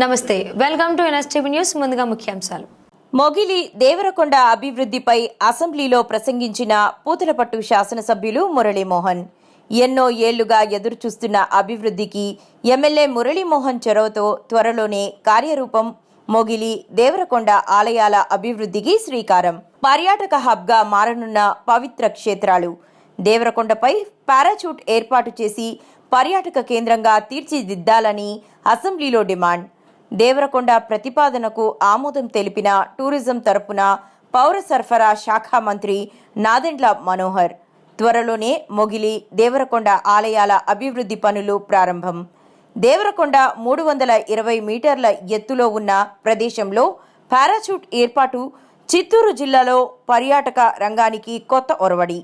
నమస్తే, welcome to NSTV news. ముందుగా ముఖ్యాంశాలు. మొగిలి దేవరకొండ అభివృద్ధిపై అసెంబ్లీలో ప్రసంగించిన పూతలపట్టు శాసనసభ్యులు మురళీమోహన్. ఎన్నో ఏళ్లుగా ఎదురుచూస్తున్న అభివృద్ధికి ఎమ్మెల్యే మురళీమోహన్ చొరవతో త్వరలోనే కార్యరూపం. మొగిలి దేవరకొండ ఆలయాల అభివృద్ధికి శ్రీకారం. పర్యాటక హబ్గా మారనున్న పవిత్ర క్షేత్రాలు. దేవరకొండపై పారాచూట్ ఏర్పాటు చేసి పర్యాటక కేంద్రంగా తీర్చిదిద్దాలని అసెంబ్లీలో డిమాండ్. దేవరకొండ ప్రతిపాదనకు ఆమోదం తెలిపిన టూరిజం తరపున పౌర సరఫరా శాఖ మంత్రి నాదెండ్ల మనోహర్. త్వరలోనే మొగిలి దేవరకొండ ఆలయాల అభివృద్ధి పనులు ప్రారంభం. దేవరకొండ 320 మీటర్ల ఎత్తులో ఉన్న ప్రదేశంలో పారాచూట్ ఏర్పాటు చిత్తూరు జిల్లాలో పర్యాటక రంగానికి కొత్త ఒరవడి.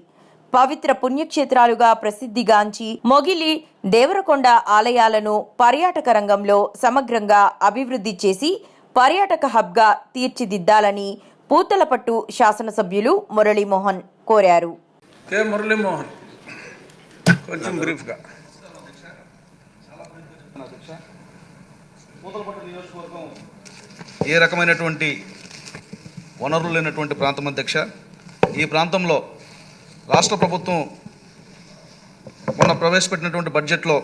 పవిత్ర పుణ్యక్షేత్రాలుగా ప్రసిద్ధిగాంచి మొగిలి దేవరకొండ ఆలయాలను పర్యాటక రంగంలో సమగ్రంగా అభివృద్ధి చేసి పర్యాటక హబ్గా తీర్చిదిద్దాలని పూతలపట్టు శాసనసభ్యులు మురళీమోహన్ కోరారు. మురళీమోహన్ కొంచెం బ్రీఫ్గా. ఏ రకమైనటువంటి వనరులు లేనటువంటి ప్రాంతం అధ్యక్ష. ఈ ప్రాంతంలో రాష్ట్ర ప్రభుత్వం మొన్న ప్రవేశపెట్టినటువంటి బడ్జెట్లో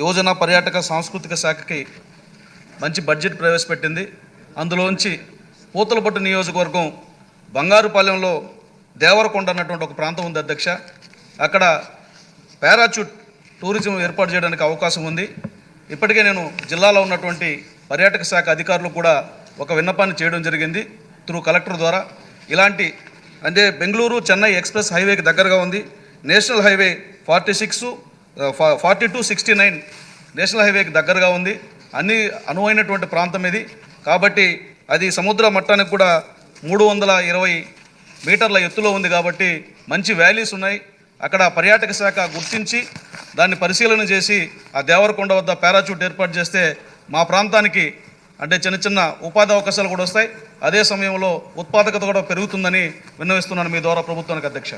యువజన పర్యాటక సాంస్కృతిక శాఖకి మంచి బడ్జెట్ ప్రవేశపెట్టింది. అందులోంచి పూతలపట్టు నియోజకవర్గం బంగారుపాలెంలో దేవరకొండ అన్నటువంటి ఒక ప్రాంతం ఉంది అధ్యక్ష. అక్కడ పారాచూట్ టూరిజం ఏర్పాటు చేయడానికి అవకాశం ఉంది. ఇప్పటికే నేను జిల్లాలో ఉన్నటువంటి పర్యాటక శాఖ అధికారులు కూడా ఒక విన్నపాన్ని చేయడం జరిగింది త్రూ కలెక్టర్ ద్వారా. ఇలాంటి అంటే బెంగళూరు చెన్నై ఎక్స్ప్రెస్ హైవేకి దగ్గరగా ఉంది. నేషనల్ హైవే 4269 నేషనల్ హైవేకి దగ్గరగా ఉంది. అన్ని అనువైనటువంటి ప్రాంతం ఇది. కాబట్టి అది సముద్ర మట్టానికి కూడా 320 మీటర్ల ఎత్తులో ఉంది. కాబట్టి మంచి వ్యాలీస్ ఉన్నాయి. అక్కడ పర్యాటక శాఖ గుర్తించి దాన్ని పరిశీలన చేసి ఆ దేవరకొండ వద్ద పారాచూట్ ఏర్పాటు చేస్తే మా ప్రాంతానికి అంటే చిన్న చిన్న ఉపాధి అవకాశాలు కూడా వస్తాయి. అదే సమయంలో ఉత్పాదకత కూడా పెరుగుతుందని విన్నవిస్తున్నాను మీ ద్వారా ప్రభుత్వానికి అధ్యక్ష.